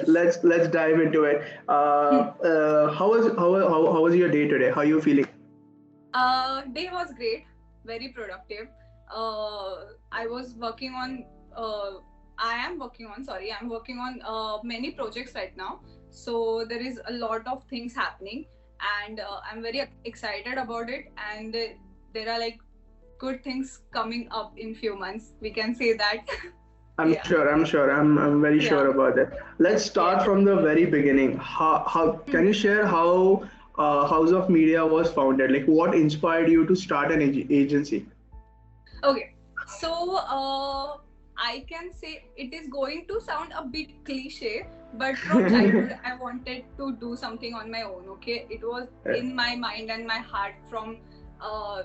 let's dive into it. How was your day today? How are you feeling? Day was great, very productive. I was working on. I am working on. Sorry, I'm working on many projects right now. So there is a lot of things happening, and I'm very excited about it. And there are like good things coming up in few months. We can say that. I'm Yeah. sure. I'm sure. I'm very sure Yeah. about that. Let's start Yes. from the very beginning. How can you share how House of Media was founded? Like, what inspired you to start an agency? Okay, so I can say it is going to sound a bit cliche, but from childhood I wanted to do something on my own. Okay, it was in my mind and my heart uh,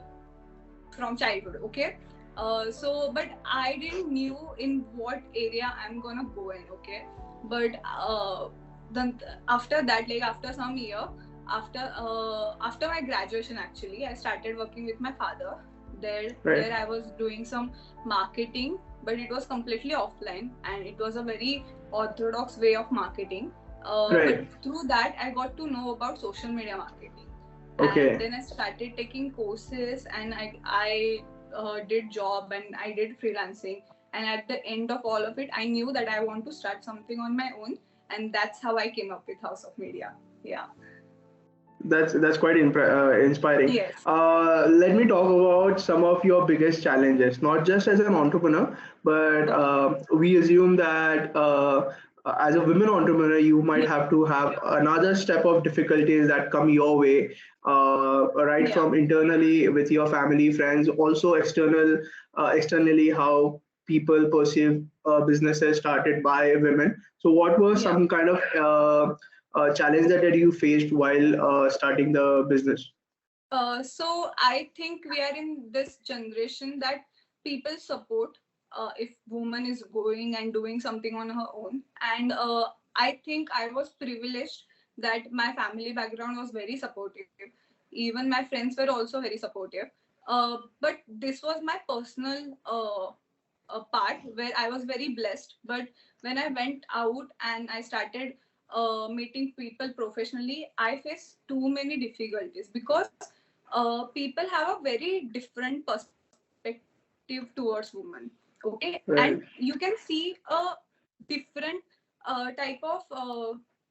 from childhood. Okay, but I didn't knew in what area I'm gonna go in. Okay, but then after that, like after some year, after my graduation, actually, I started working with my father. There Right. I was doing some marketing, but it was completely offline, and it was a very orthodox way of marketing. But Right. through that, I got to know about social media marketing, and Okay. then I started taking courses, and I did job and I did freelancing, and at the end of all of it, I knew that I want to start something on my own, and that's how I came up with House of Media. Yeah. That's quite inspiring. Yes. Let me talk about some of your biggest challenges, not just as an entrepreneur, but Okay. we assume that as a women entrepreneur, you might Yeah. have to have another step of difficulties that come your way, right Yeah. from internally with your family, friends, also externally how people perceive businesses started by women. So, what were Yeah. some kind of challenge that you faced while starting the business? So I think we are in this generation that people support if woman is going and doing something on her own, and I think I was privileged that my family background was very supportive. Even my friends were also very supportive. But this was my personal part where I was very blessed. But when I went out and I started meeting people professionally, I faced too many difficulties because people have a very different perspective towards women. Okay, and you Right, can see a different type of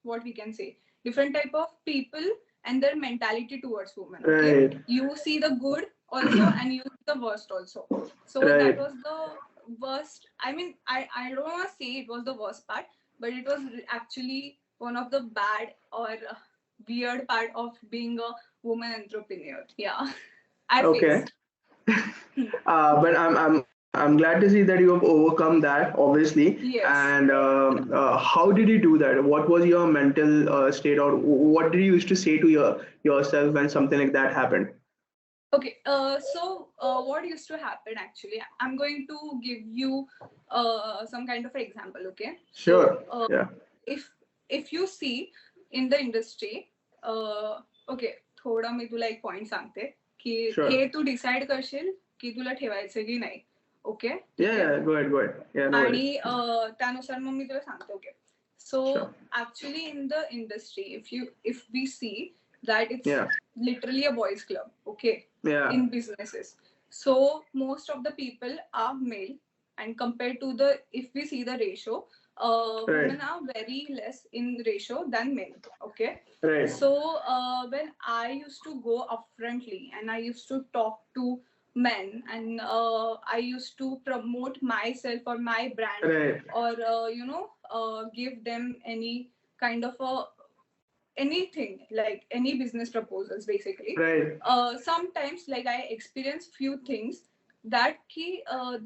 what we can say, different type of people and their mentality towards women. Okay, right, you see the good also and you see the worst also. So that right. was the worst. I mean, I don't want to say it was the worst part, but it was actually one of the bad or weird part of being a woman entrepreneur. Yeah, I Okay. faced. Hmm. But I'm glad to see that you have overcome that, obviously. And Yes. Yeah. how did you do that? What was your mental state, or what did you used to say to yourself when something like that happened? Okay. So what used to happen actually? I'm going to give you some kind of example. Okay. So Sure. Yeah. if if you see in the industry, okay थोडा मी तुला एक point सांगते की Sure. हे तू decide करशील की तुला ठेवायचं की नाही. Okay Yeah. ठीक आहे. Yeah. Go ahead. Go ahead. Yeah. No worries. आणि त्यानुसार मग मी तुला सांगते. Okay so Sure. Actually in the industry if we see that it's Yeah. literally a boys club. Okay, Yeah. in businesses, so most of the people are male, and compared to the, if we see the ratio, Right. women are very less in ratio than men. Okay, Right. so when I used to go upfrontly and I used to talk to men, and I used to promote myself or my brand, Right. or give them any kind of a anything, like any business proposals basically. Right. Sometimes like I experience few things that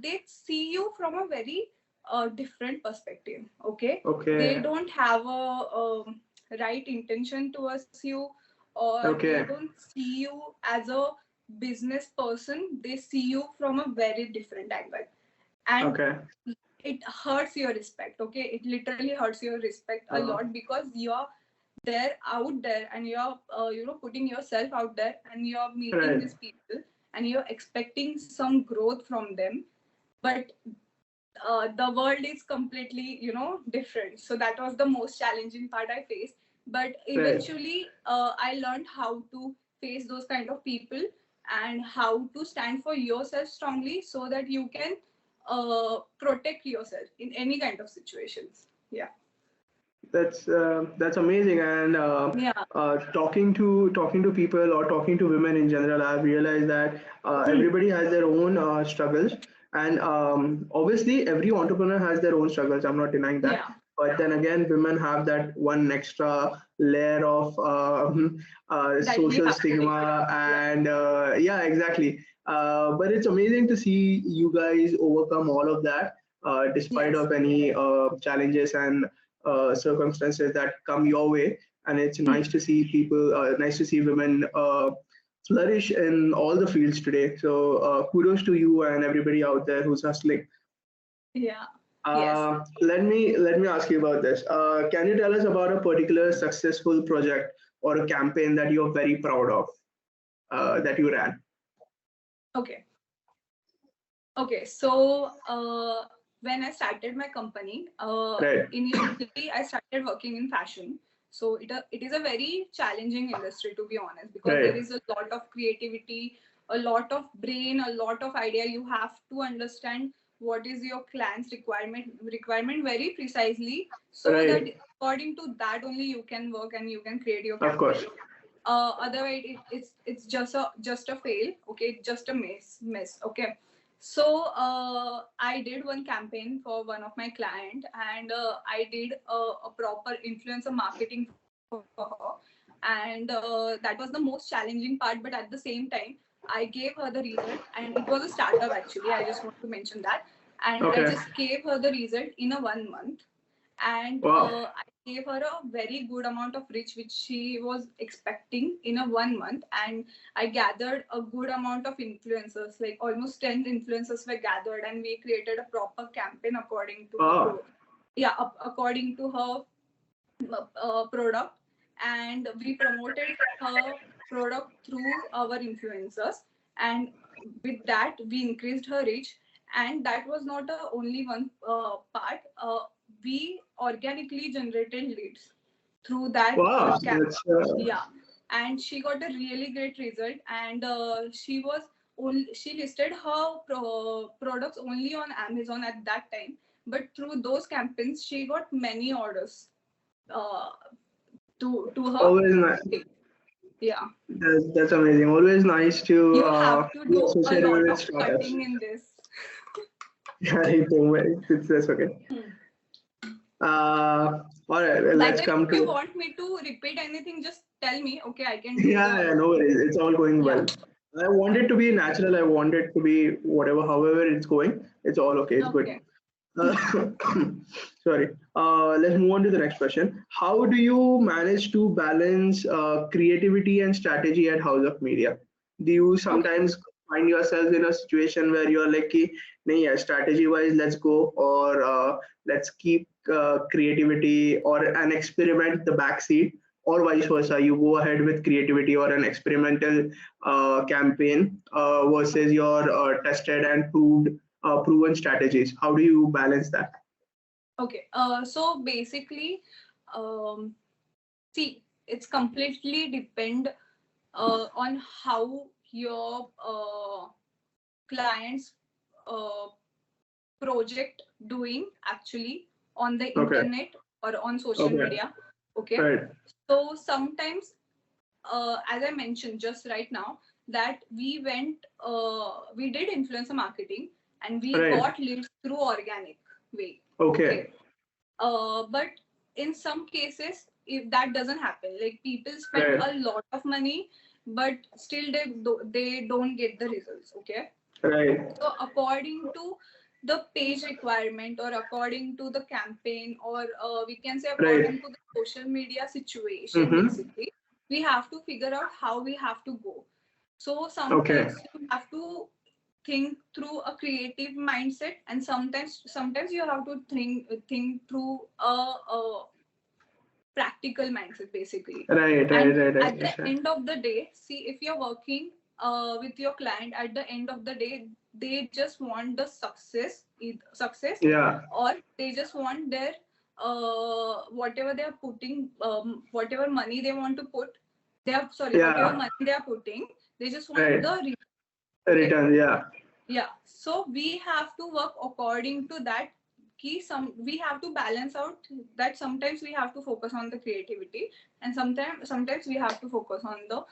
they see you from a very different perspective. Okay, they Okay. don't have a right intention towards you, or they Okay. don't see you as a business person. They see you from a very different angle, and Okay. it hurts your respect. Okay, it literally hurts your respect a Uh, lot because you're there out there and you're putting yourself out there and you're meeting right. these people and you're expecting some growth from them. But the world is completely, different. So that was the most challenging part I faced. But Right. eventually, I learned how to face those kind of people and how to stand for yourself strongly so that you can protect yourself in any kind of situations. Yeah. That's amazing. And Yeah. talking to people or talking to women in general, I've realized that Hmm. everybody has their own struggles, and obviously every entrepreneur has their own struggles. I'm not denying that. Yeah. But then again, women have that one extra layer of That we social have to take care stigma, of. Yeah. and yeah, exactly. But it's amazing to see you guys overcome all of that, despite Yes. of any challenges and circumstances that come your way. And it's Hmm. nice to see people, nice to see women flourish in all the fields today. So kudos to you and everybody out there who's hustling. Yeah. Yes. Let me ask you about this. Can you tell us about a particular successful project or a campaign that you're very proud of, that you ran? Okay. Okay, so when I started my company, Right, initially I started working in fashion. So it is a very challenging industry, to be honest, because there right, is a lot of creativity, a lot of brain, a lot of idea. You have to understand what is your client's requirement very precisely, so that right. according to that only you can work and you can create your Of course. campaign. Otherwise it's just a fail. Okay, just a mess. Okay. So I did one campaign for one of my client, and I did a proper influencer marketing for her. And that was the most challenging part, but at the same time I gave her the result, and it was a startup actually, I just want to mention that. And I Okay. just gave her the result in a 1 month. And Wow. I gave her a very good amount of reach which she was expecting in a 1 month. And I gathered a good amount of influencers, like almost 10 influencers were gathered, and we created a proper campaign according to her Wow. yeah, according to her product. And we promoted her product through our influencers, and with that we increased her reach. And that was not the only one part. We organically generated leads through that Wow. campaign. That's Yeah. And she got a really great result. And she listed her products only on Amazon at that time, but through those campaigns she got many orders uh, to her. always nice. Yeah. That's amazing. Always nice to You have to be do a associated lot with of startups. cutting in this. Yeah, don't worry. That's okay. Hmm. All right, well, By let's the way, come if you to. want me to repeat anything, just tell me. Okay, I can do Yeah, the. yeah, no worries. It's all going Yeah. well. I want it to be natural. I want it to be whatever, however it's going. It's all okay. It's good. Okay. Uh, sorry. Let's move on to the next question. How do you manage to balance creativity and strategy at House of Media? Do you Okay. sometimes find yourself in a situation where you're like, "Ki, nahi, yeah, strategy wise, let's go, or let's keep creativity or an experiment the backseat, or vice versa? You go ahead with creativity or an experimental campaign versus your tested and proven strategies. How do you balance that? Okay. So basically, um, see, it's completely depend on how your clients uh, project doing actually on the Okay. internet or on social Okay. media. Okay. Right. So sometimes, as I mentioned just right now, that we did influencer marketing and we Right. got leads through organic way. Okay. Okay. But in some cases, if that doesn't happen, like people spend Right. a lot of money, but still they don't get the results. Okay. Right. So according to the page requirement, or according to the campaign, or we can say Right. according to the social media situation, Mm-hmm. basically, we have to figure out how we have to go. So Okay. sometimes you have to think through a creative mindset, and sometimes you have to think through a practical mindset, basically. Right. Right. And Right. I at the understand. end of the day, see, if you're working with your client, at the end of the day they just want the success success, Yeah. or they just want their whatever they are putting, whatever money they want to put, whatever Yeah. money they are putting, they just want Right. the return. Okay. Return. Yeah. Yeah, so we have to work according to that. We have to balance out that sometimes we have to focus on the creativity, and sometimes we have to focus on the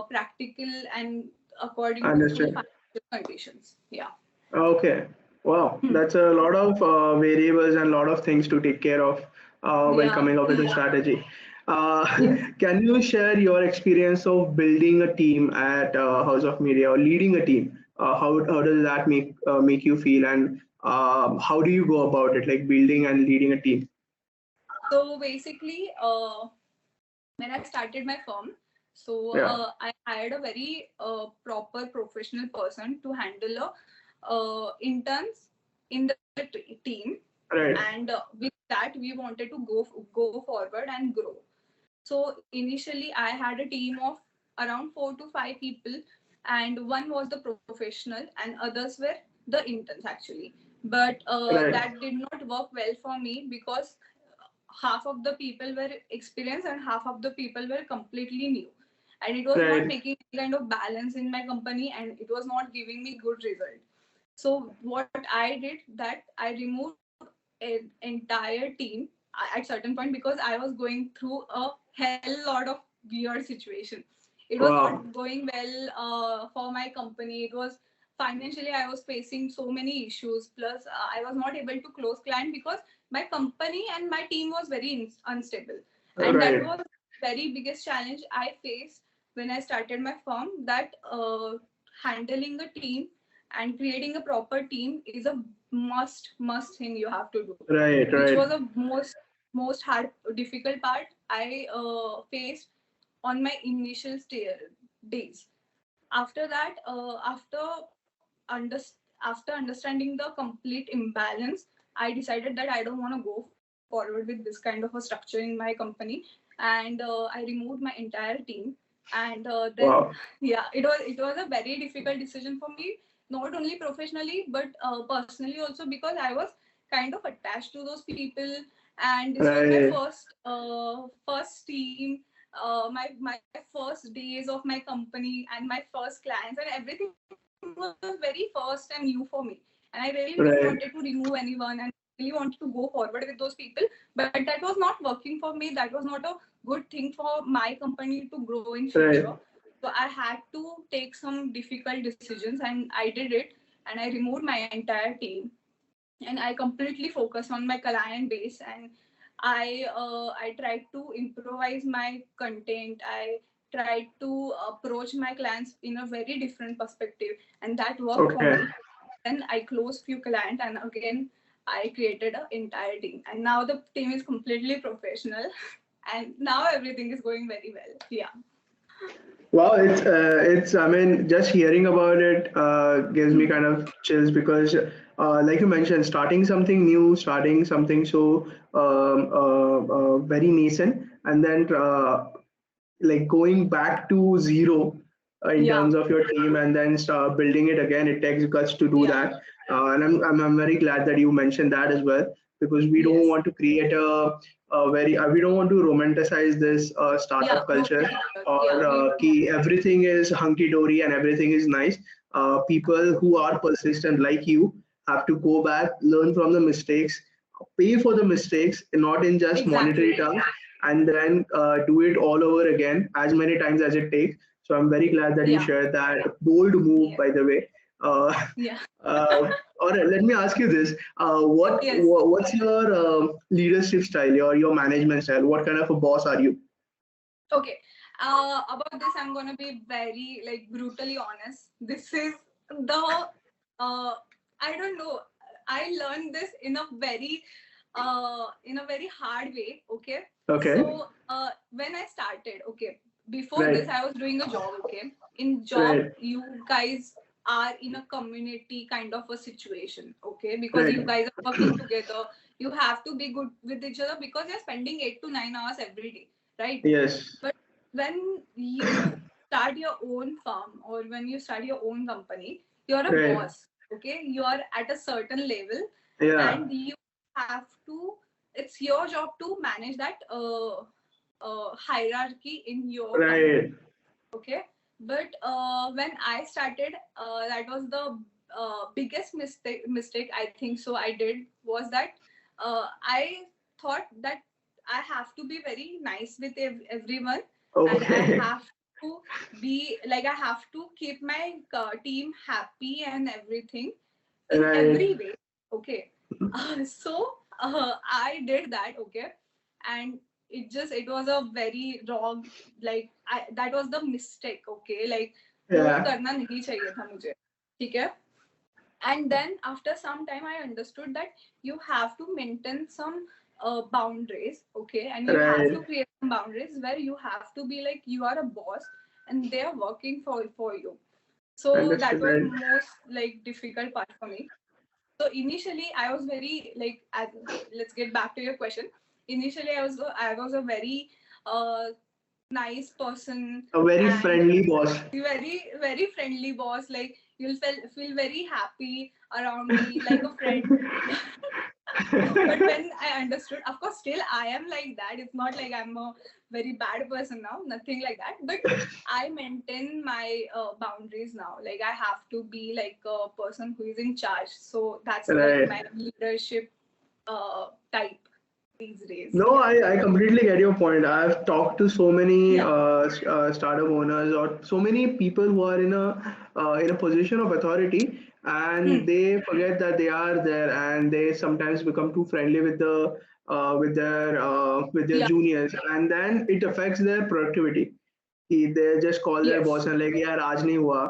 practical and according to full Understood. financial conditions. Yeah. Okay. Wow. Hmm. That's a lot of variables and a lot of things to take care of while Yeah. coming up with a strategy. Yes. Can you share your experience of building a team at House of Media or leading a team? How does that make you feel, and how do you go about it, like building and leading a team? So basically, when I started my firm, so Yeah. I hired a very proper professional person to handle interns in the team, Right. and with that we wanted to go forward and grow. So initially I had a team of around 4 to 5 people, and one was the professional and others were the interns actually. But Right. that did not work well for me because half of the people were experienced and half of the people were completely new, and it was not Right. making any kind of balance in my company, and it was not giving me good result. So what I did, that I removed an entire team at certain point because I was going through a hell lot of weird situation. It was not Wow. going well for my company. It was financially I was facing so many issues. Plus, I was not able to close client because my company and my team was very unstable, and that Right. was very biggest challenge I faced when I started my firm. That handling a team and creating a proper team is a must thing you have to do, Right. which Right. was a most hard difficult part I faced on my initial days. After that, under, after understanding the complete imbalance, I decided that I don't want to go forward with this kind of a structure in my company, and I removed my entire team. And then Wow. yeah, it was a very difficult decision for me, not only professionally but personally also, because I was kind of attached to those people, and this was my Right. first team, my first days of my company and my first clients, and everything was very first and new for me. And I really don't wanted to remove Right. anyone, and really wanted to go forward with those people, but that was not working for me. That was not a good thing for my company to grow in future. Right. So I had to take some difficult decisions, and I did it, and I removed my entire team, and I completely focused on my client base, and I tried to improvise my content. I tried to approach my clients in a very different perspective, and that worked for Okay. me. Then I closed few clients, and again I created an entire team, and now the team is completely professional, and now everything is going very well. Yeah. Wow, it's. I mean, just hearing about it gives me Hmm. kind of chills because, like you mentioned, starting something new, starting something so very nascent, and then like going back to zero in Yeah. terms of your team and then start building it again. It takes guts to do Yeah. that, and I'm very glad that you mentioned that as well, because we don't Yes. want to create a very we don't want to romanticize this Yeah. startup culture, Nobody does. Yeah. or We don't want. ki everything is hunky dory and everything is nice. People who are persistent like you have to go back, learn from the mistakes, pay for the mistakes, not in just monetary Exactly. terms, and then do it all over again as many times as it takes. So I'm very glad that you Yeah. shared that bold move, Yeah. by the way. Uh, Yeah. all right, let me ask you this: Yes. what's your leadership style, your management style? What kind of a boss are you? Okay. About this, I'm gonna be very like brutally honest. This is the I don't know. I learned this in a very hard way. Okay. Okay, So when I started, okay, before this right, I was doing a job. Okay, in job right, you guys are in a community kind of a situation. Okay, because you right. guys are working together. You have to be good with each other because you're spending 8 to 9 hours every day, right? Yes, But when you start your own firm or when you start your own company, you're a right, boss. Okay, you are at a certain level, Yeah. and you have to. It's your job to manage that hierarchy in your company. Right. Okay, but when I started, that was the biggest mistake I think so I did, was that I thought that I have to be very nice with everyone, and I Okay. have to be like, I have to keep my team happy and everything in Right. every way. Okay, so I did that. Okay, and it was a very wrong, like that was the mistake. Okay, like वो Yeah. करना नहीं चाहिए था मुझे. ठीक है. And then after some time I understood that you have to maintain some boundaries. Okay, and you have Right. to create some boundaries where you have to be like you are a boss and they are working for you. So that Understood. was Right. most like difficult part for me. So initially I was very like, let's get back to your question. Initially I was a very uh, nice person, A very and friendly boss. very friendly boss. Like you'll feel very happy around me like a friend. But when I understood, of course, still I am like that. It's not like I'm a very bad person now, nothing like that. But I maintain my boundaries now. Like I have to be like a person who is in charge. So that's like Right. my leadership type these days. No, Yeah. I completely get your point. I've talked to so many Yeah. startup owners or so many people who are in a position of authority, and Hmm. they forget that they are there, and they sometimes become too friendly with their Yeah. juniors, and then it affects their productivity. They just call their boss Yes. and like, yeah, Raj nahi hua.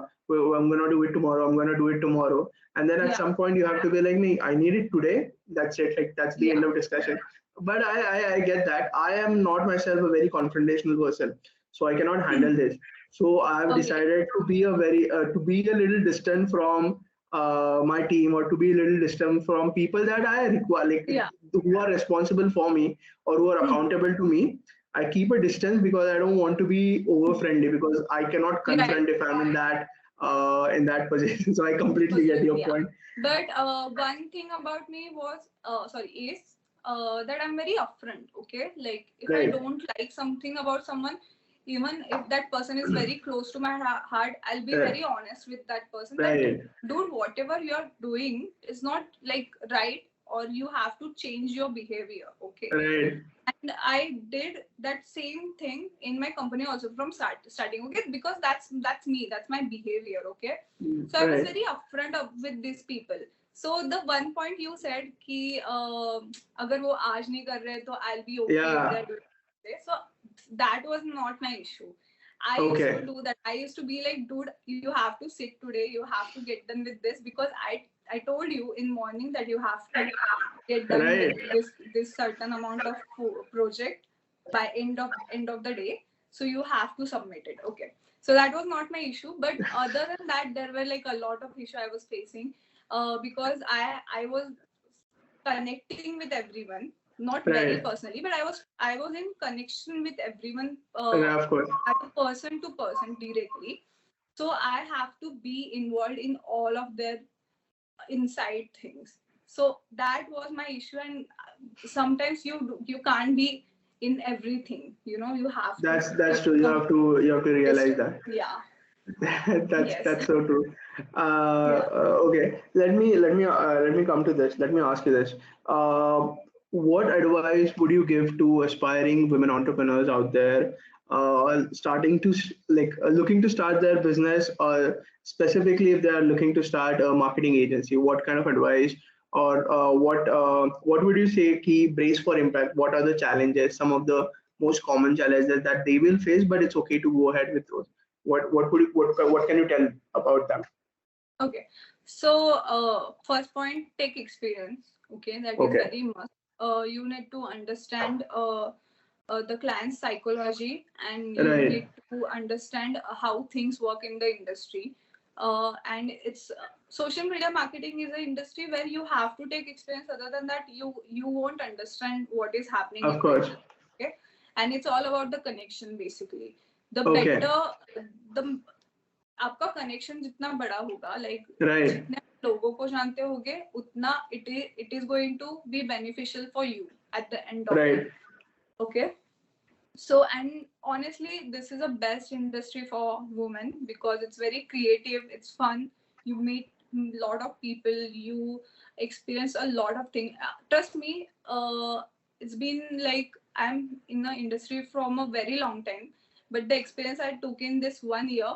I'm gonna do it tomorrow. I'm gonna do it tomorrow. And then at Yeah. some point you have to be like, nee, I need it today. That's it. Like that's the Yeah. end of discussion. But I get that. I am not myself a very confrontational person, so I cannot handle this. So I've Okay. decided to be to be a little distant from my team, or to be a little distant from people that I require, like Yeah. who are responsible for me or who are Hmm. accountable to me. I keep a distance because I don't want to be over friendly, because I cannot Right. confront if I'm in that position. So I completely get your Yeah. point. But one thing about me was, is that I'm very upfront. Okay, like if I Right, don't like something about someone, even if that person is very close to my heart, I'll be right, very honest with that person that, right, dude, whatever you're doing is not like right, or you have to change your behavior. Okay, right, and I did that same thing in my company also from starting. Okay, because that's me, that's my behavior. Okay, so I was right. very upfront with these people. So the one point you said कि अगर वो आज नहीं कर रहे तो I'll be okay if Yeah. they're doing it. So that was not my issue. I used to Okay. do that. I used to be like, dude, you have to sit today. You have to get done with this, because I told you in morning that you have to get done with Right. this certain amount of project by end of the day. So you have to submit it. Okay, so that was not my issue. But other than that, there were like a lot of issue I was facing, because I was connecting with everyone, not very Right. personally, but I was in connection with everyone, Right. Of course. as a person to person directly. So I have to be involved in all of their inside things. So that was my issue. And sometimes you can't be in everything. You have to That's take true. You some have to realize distance. that. Yeah. that's Yes. that's so true. Yeah. Okay, let me come to this. Let me ask you this. What advice would you give to aspiring women entrepreneurs out there, starting to looking to start their business, or specifically if they are looking to start a marketing agency? What kind of advice, or what would you say key brace for impact? What are the challenges? Some of the most common challenges that they will face, but it's okay to go ahead with those. What can you tell about them? Okay. So first point, take experience. Okay, that is Okay. very must. You need to understand the client's psychology, and you Right. need to understand how things work in the industry. And it's social media marketing is an industry where you have to take experience. Other than that, you won't understand what is happening Of in the course. industry. Okay, and it's all about the connection basically. The Okay. better the आपका connection जितना बड़ा होगा, like Right. जितने लोगों को जानते होगे उतना it is going to be beneficial for you at the end of Right. it. Okay. So, and honestly, this is a best industry for women because it's very creative, it's fun, you meet a lot of people, you experience a lot of things. Trust me, it's been like I'm in the industry from a very long time, but the experience I took in this 1 year,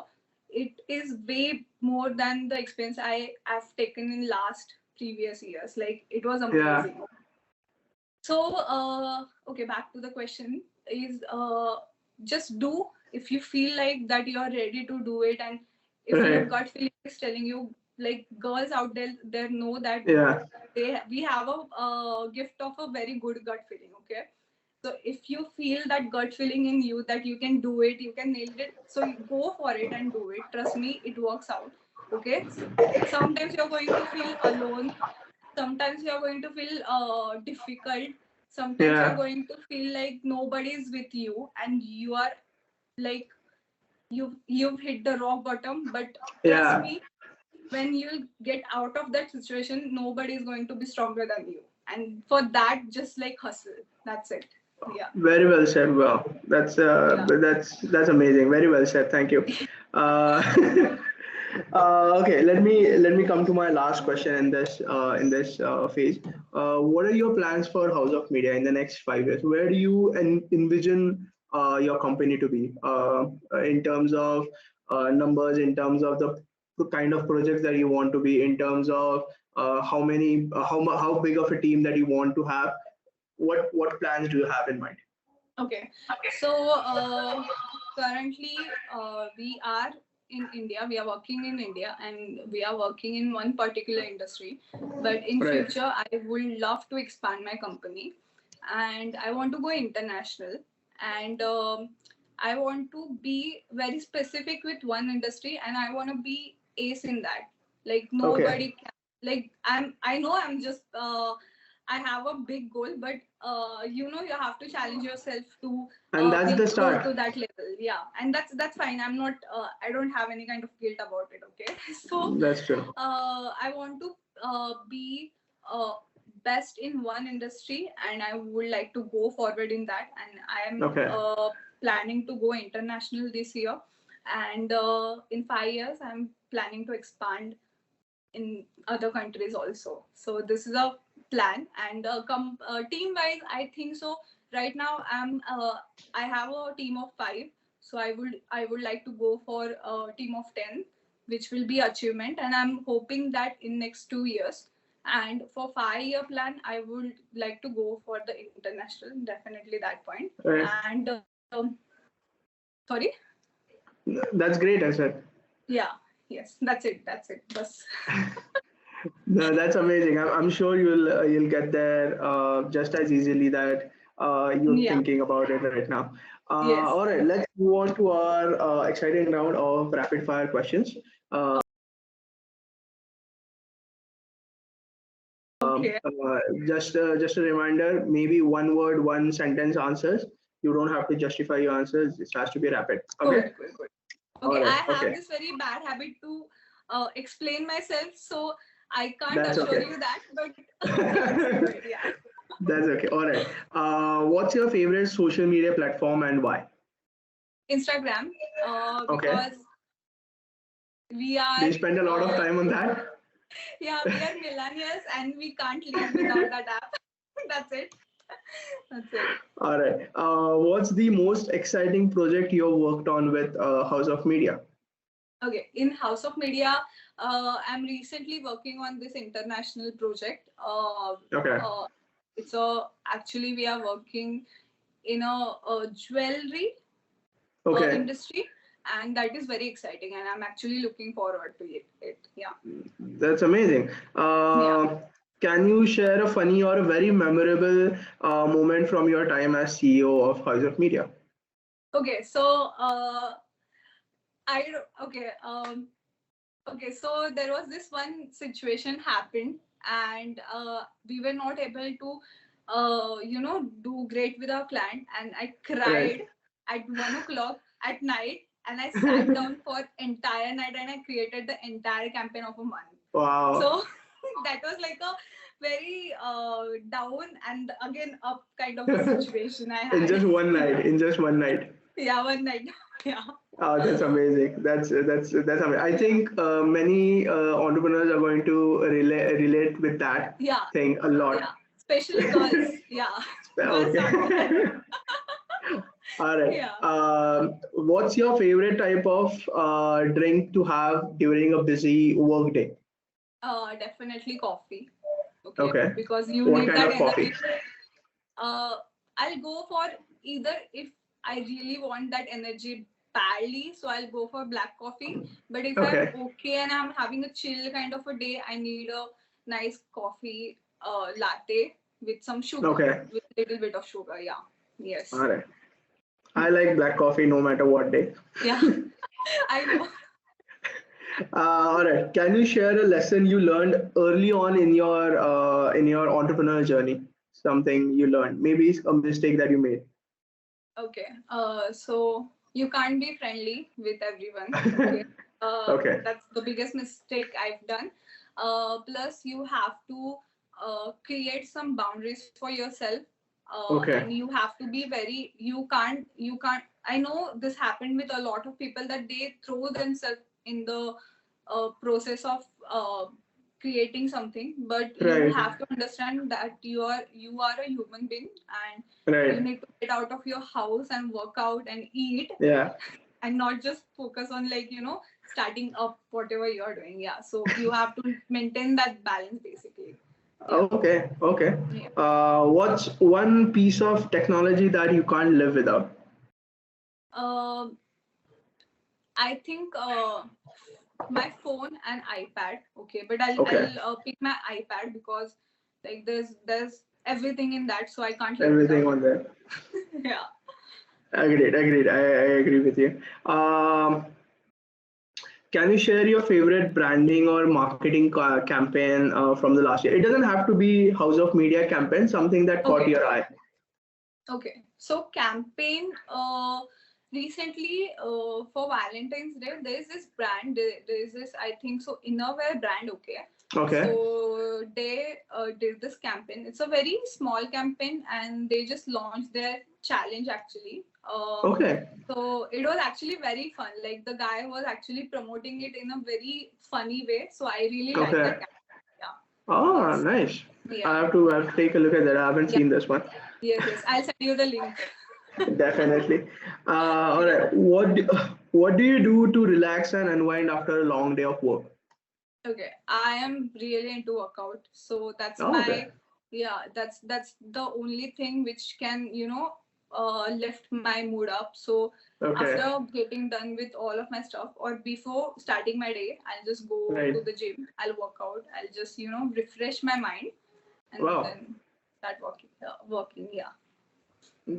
it is way more than the experience I have taken in last previous years. Like it was Yeah. amazing. So, okay, back to the question is just do if you feel like that you are ready to do it, and if your Right. gut feeling is telling you, like girls out there know that Yeah. we have a gift of a very good gut feeling. Okay, so if you feel that gut feeling in you that you can do it, you can nail it, so you go for it and do it. Trust me, it works out. Okay, sometimes you're going to feel alone, sometimes you're going to feel difficult, sometimes you're Yeah. going to feel like nobody's with you and you are like you've hit the rock bottom, but trust Yeah. me, when you get out of that situation, nobody is going to be stronger than you, and for that just like hustle, that's it. Yeah. Very well said. Wow, Yeah. that's amazing. Very well said. Thank you. Uh, okay, let me come to my last question in this phase. What are your plans for House of Media in the next 5 years? Where do you envision your company to be in terms of numbers, in terms of the kind of projects that you want to be, in terms of how big of a team that you want to have? What plans do you have in mind? Okay, so currently we are in India, we are working in India and we are working in one particular industry, but in Right. future I would love to expand my company and I want to go international, and I want to be very specific with one industry and I want to be ace in that. Like Okay. nobody can, like I know I'm just I have a big goal, but you have to challenge yourself to And that's the go to start. that level. Yeah, and that's fine. I'm not. I don't have any kind of guilt about it. Okay, so That's true. I want to be best in one industry, and I would like to go forward in that. And I am Okay. planning to go international this year, and in 5 years, I'm planning to expand in other countries also. So this is a plan, and team wise, I think so. Right now, I have a team of 5, so I would like to go for a team of 10, which will be achievement, and I'm hoping that in next 2 years. And for 5 year plan, I would like to go for the international, definitely that point. Right. And sorry, That's great, I said. yeah, yes, that's it. That's it. Bas. No, that's amazing. I'm sure you'll get there just as easily that you're Yeah. thinking about it right now. Yes. All right, let's move on to our exciting round of rapid fire questions. Okay. Just a reminder, maybe one word, one sentence answers. You don't have to justify your answers. It has to be rapid. Okay. Good, good, good. All Okay, I right. have Okay. this very bad habit to explain myself, so I can't That's assure okay. you that, but let's do it. Yeah. That's okay. All right. What's your favorite social media platform and why? Instagram, Okay. because we Do are, you spend a lot of time on that? yeah, we are millennials and we can't live without that app. That's it. That's it. All right. What's the most exciting project you worked on with House of Media? Okay, in House of Media, I'm recently working on this international project. Okay. It's a actually we are working in a jewelry Okay. industry, and that is very exciting, and I'm actually looking forward to it. Yeah. That's amazing. Yeah. Can you share a funny or a very memorable moment from your time as CEO of House of Media? Okay, so I okay okay, so there was this one situation happened, and we were not able to do great with our client, and I Right. cried at 1 o'clock at night, and I sat down for entire night and I created the entire campaign of a month. Wow. So that was like a very down and again up kind of a situation I In had. just one night. In just one night. Yeah, one night. Yeah. Oh, that's amazing. That's amazing. I think many entrepreneurs are going to relate with that Yeah. thing a lot. Yeah. Especially girls. Yeah. Girls Okay. out there. All right. Yeah. What's your favorite type of drink to have during a busy work day? Definitely coffee. Okay. Okay. Because you What need kind that of coffee? energy. Uh, I'll go for either if I really want that energy badly, so I'll go for black coffee. But if I'm Okay. okay and I'm having a chill kind of a day, I need a nice coffee latte with some sugar, Okay. with a little bit of sugar. Yeah. All Yes. right. I like black coffee no matter what day. Yeah. I know. All right. Can you share a lesson you learned early on in your entrepreneurial journey? Something you learned, maybe it's a mistake that you made. Okay. So you can't be friendly with everyone. Okay. Okay. That's the biggest mistake I've done. Plus, you have to create some boundaries for yourself, and Okay. you have to be very. You can't. I know this happened with a lot of people that they throw themselves in the process of creating something, but you Right. have to understand that you are a human being and you Right. need to get out of your house and work out and eat Yeah. and not just focus on like starting up whatever you're doing. Yeah, so you have to maintain that balance basically. Yeah. Okay. Okay. Yeah. What's one piece of technology that you can't live without? um I think my phone and iPad. Okay, but i'll Okay. i'll pick my iPad because like there's everything in that, so I can't live Everything without on there. it. Yeah. Agreed. Agreed. I agree with you. Can you share your favorite branding or marketing campaign from the last year? It doesn't have to be House of Media campaign, something that caught Okay. your eye. Okay, so campaign recently for Valentine's Day, there is this brand, there is this, I think so, innerwear brand. Okay, Okay. so they did this campaign. It's a very small campaign, and they just launched their challenge actually. Okay. So it was actually very fun. Like the guy was actually promoting it in a very funny way. So I really like that Okay. campaign. Yeah. Oh, nice. Yeah. I have to take a look at that. I haven't Yeah. seen this one. Yes. Yes. I'll send you the link. Definitely. All Yeah. right. What do you do to relax and unwind after a long day of work? Okay, I am really into workout, so that's Oh, okay. my yeah. That's the only thing which can lift my mood up. So Okay. after getting done with all of my stuff, or before starting my day, I'll just go to Right. the gym. I'll work out. I'll just refresh my mind, and Wow. then start working. Working, yeah.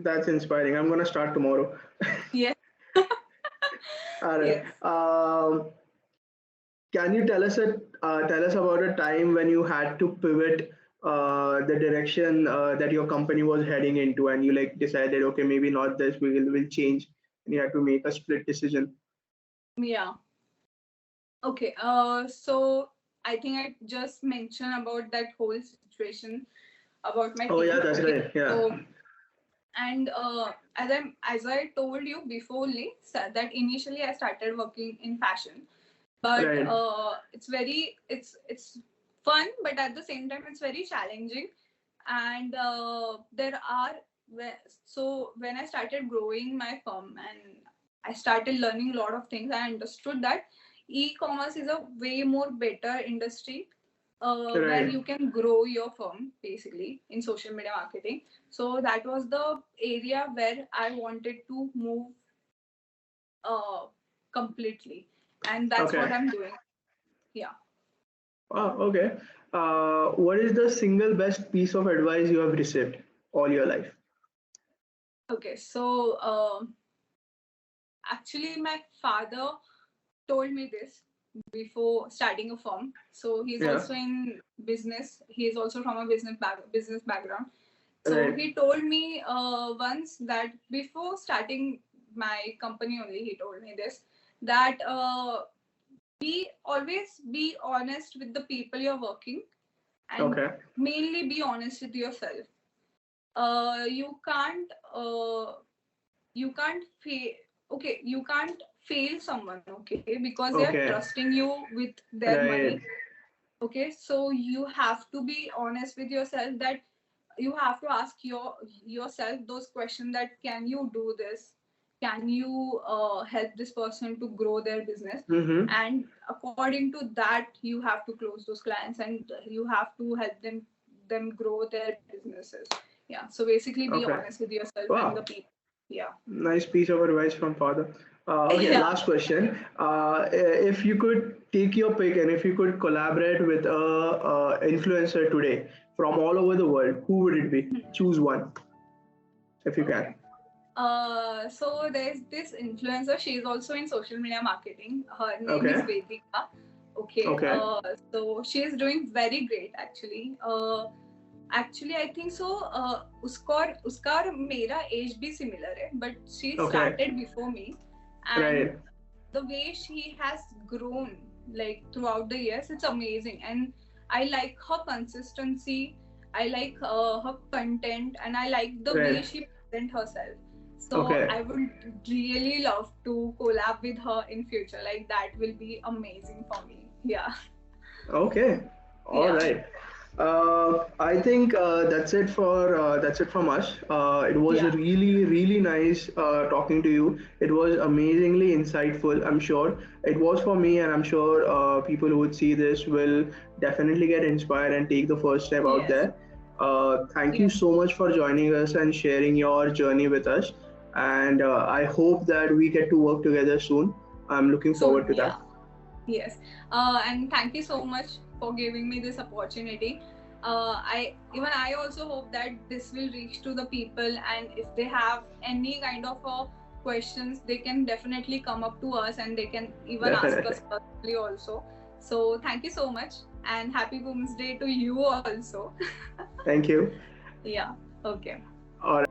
That's inspiring. I'm gonna start tomorrow. Yes. All right. Yes. Can you tell us about a time when you had to pivot the direction that your company was heading into, and you like decided, okay, maybe not this, we'll change, and you had to make a split decision. Yeah. Okay. So I think I just mentioned about that whole situation about my Oh yeah, team. that's Okay, right. Yeah. so and as I told you before, that initially I started working in fashion, but Right. it's fun, but at the same time it's very challenging, and so when I started growing my firm and I started learning a lot of things, I understood that e-commerce is a way more better industry where Right. you can grow your firm basically in social media marketing. So that was the area where I wanted to move uh, completely, and that's what Okay. I'm doing. Yeah. Oh, okay. What is the single best piece of advice you have received all your life? Okay. So actually, my father told me this before starting a firm. So he's Yeah. also in business. He is also from a business background. So Right. he told me once that before starting my company only, he told me this, that always be honest with the people you're working, and Okay. mainly be honest with yourself. You can't fail. Okay, you can't fail someone, okay, because they are Okay. trusting you with their money. Right. Okay, so you have to be honest with yourself, that you have to ask yourself those questions, that can you do this, can you help this person to grow their business, Mm-hmm. and according to that you have to close those clients, and you have to help them grow their businesses. Yeah, so basically be Okay. honest with yourself and the Wow. people. Yeah. Nice piece of advice from father. Okay, Yeah. last question. If you could take your pick and if you could collaborate with a influencer today from all over the world, who would it be? Choose one if you can. Okay. So there's this influencer. She's also in social media marketing. Her name is Okay. Vedika. Okay. Okay. So she is doing very great actually. Actually, I think so. उसका और मेरा age भी similar है, but she Okay. started before me, and Right. the way she has grown like throughout the years, it's amazing, and I like her consistency. I like her content, and I like the way Right. she present herself. So Okay. I would really love to collab with her in future. Like that will be amazing for me. Yeah. Okay. All Yeah. right. I think that's it from us. It was Yeah. really nice talking to you. It was amazingly insightful. I'm sure it was for me, and I'm sure people who would see this will definitely get inspired and take the first step out Yes. there. Thank you Yes. so much for joining us and sharing your journey with us. And I hope that we get to work together soon. I'm looking forward Soon. to Yeah. that. Yes. And thank you so much for giving me this opportunity. I also hope that this will reach to the people, and if they have any kind of questions, they can definitely come up to us, and they can even ask Definitely. us personally also. So thank you so much, and happy Women's Day to you also. Thank you. Yeah. Okay. All right.